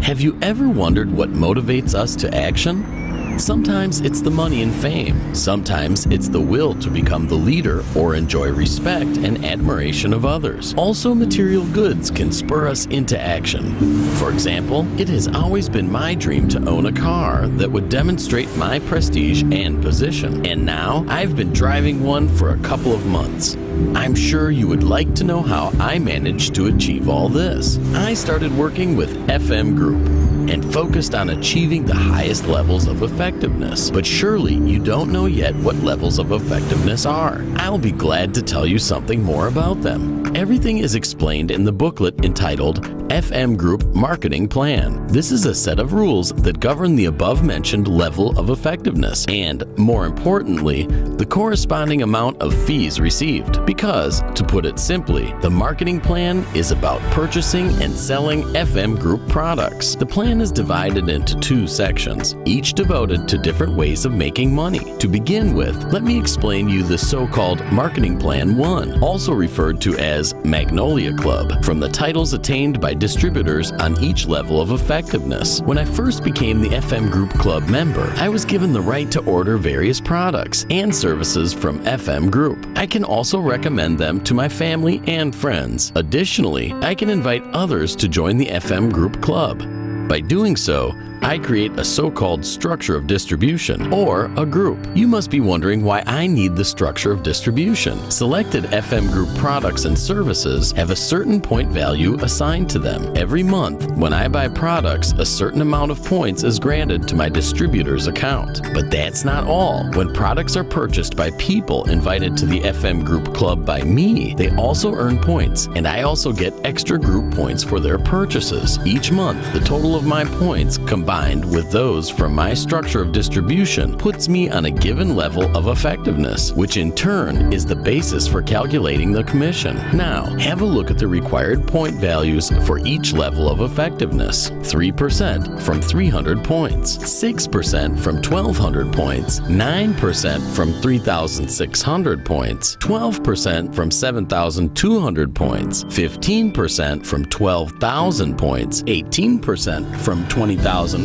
Have you ever wondered what motivates us to action? Sometimes it's the money and fame. Sometimes it's the will to become the leader or enjoy respect and admiration of others. Also, material goods can spur us into action. For example, it has always been my dream to own a car that would demonstrate my prestige and position. And now I've been driving one for a couple of months. I'm sure you would like to know how I managed to achieve all this. I started working with FM Group and focused on achieving the highest levels of effectiveness. But surely you don't know yet what levels of effectiveness are. I'll be glad to tell you something more about them. Everything is explained in the booklet entitled FM Group Marketing Plan. This is a set of rules that govern the above-mentioned level of effectiveness and, more importantly, the corresponding amount of fees received. Because, to put it simply, the marketing plan is about purchasing and selling FM Group products. The plan is divided into two sections, each devoted to different ways of making money. To begin with, let me explain you the so-called Marketing Plan 1, also referred to as Magnolia Club, from the titles attained by distributors on each level of effectiveness. When I first became the FM Group Club member, I was given the right to order various products and services from FM Group. I can also recommend them to my family and friends. Additionally, I can invite others to join the FM Group Club. By doing so, I create a so-called structure of distribution, or a group. You must be wondering why I need the structure of distribution. Selected FM Group products and services have a certain point value assigned to them. Every month, when I buy products, a certain amount of points is granted to my distributor's account. But that's not all. When products are purchased by people invited to the FM Group Club by me, they also earn points, and I also get extra group points for their purchases. Each month, the total of my points combined with those from my structure of distribution puts me on a given level of effectiveness, which in turn is the basis for calculating the commission. Now, have a look at the required point values for each level of effectiveness. 3% from 300 points, 6% from 1,200 points, 9% from 3,600 points, 12% from 7,200 points, 15% from 12,000 points, 18% from 20,400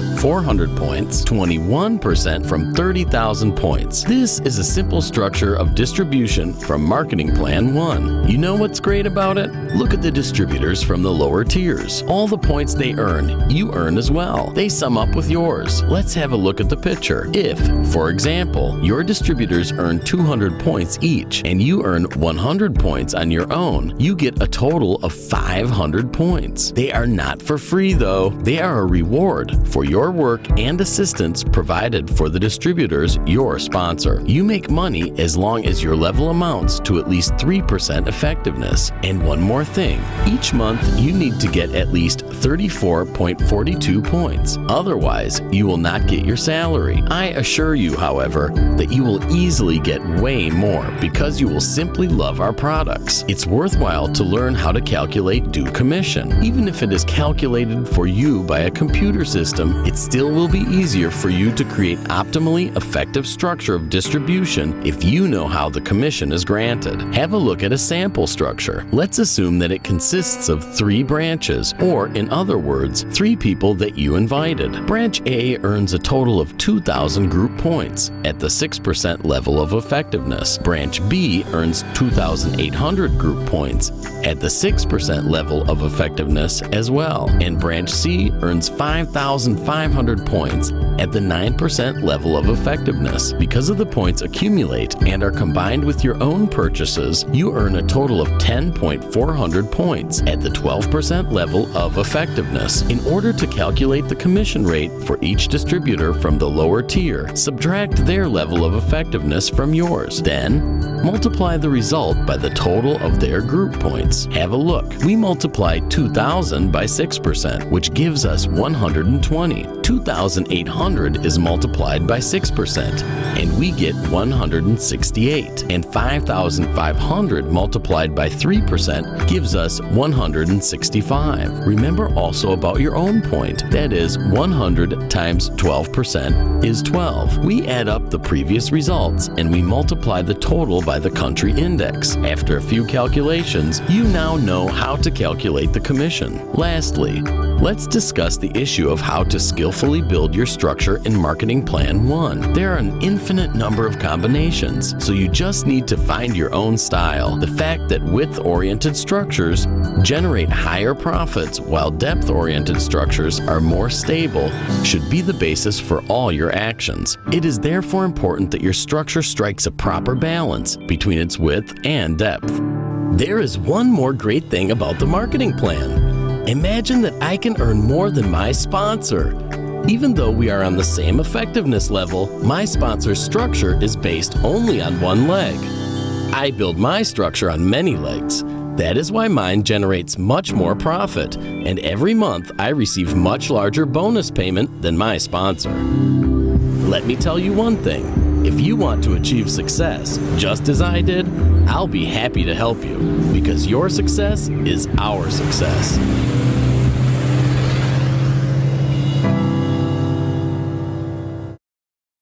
points, 21% from 30,000 points. This is a simple structure of distribution from Marketing Plan 1. You know what's great about it? Look at the distributors from the lower tiers. All the points they earn, you earn as well. They sum up with yours. Let's have a look at the picture. If, for example, your distributors earn 200 points each and you earn 100 points on your own, you get a total of 500 points. They are not for free though. They are a reward for your work and assistance provided for the distributors, your sponsor. You make money as long as your level amounts to at least 3% effectiveness. And one more thing, each month you need to get at least 34.42 points. Otherwise, you will not get your salary. I assure you, however, that you will easily get way more because you will simply love our products. It's worthwhile to learn how to calculate due commission. Even if it is calculated for you by a computer system, it still will be easier for you to create optimally effective structure of distribution if you know how the commission is granted. Have a look at a sample structure. Let's assume that it consists of 3 branches, or in other words, 3 people that you invited. Branch A earns a total of 2,000 group points at the 6% level of effectiveness. Branch B earns 2,800 group points at the 6% level of effectiveness as well. And Branch C earns 5,500 points at the 9% level of effectiveness. Because of the points accumulate and are combined with your own purchases, you earn a total of 10,400 points at the 12% level of effectiveness. In order to calculate the commission rate for each distributor from the lower tier, subtract their level of effectiveness from yours. Then, multiply the result by the total of their group points. Have a look. We multiply 2,000 by 6%, which gives us 120. 2,800 is multiplied by 6%, and we get 168. And 5,500 multiplied by 3% gives us 165. Remember also about your own point. That is, 100 times 12% is 12. We add up the previous results and we multiply the total by the country index. After a few calculations, you now know how to calculate the commission. Lastly, let's discuss the issue of how to skillfully build your structure in Marketing Plan 1. There are an infinite number of combinations, so you just need to find your own style. The fact that width-oriented structures generate higher profits while depth-oriented structures are more stable should be the basis for all your actions. It is therefore important that your structure strikes a proper balance between its width and depth. There is one more great thing about the marketing plan. Imagine that I can earn more than my sponsor. Even though we are on the same effectiveness level, my sponsor's structure is based only on one leg. I build my structure on many legs. That is why mine generates much more profit, and every month I receive much larger bonus payment than my sponsor. Let me tell you one thing. If you want to achieve success, just as I did, I'll be happy to help you, because your success is our success.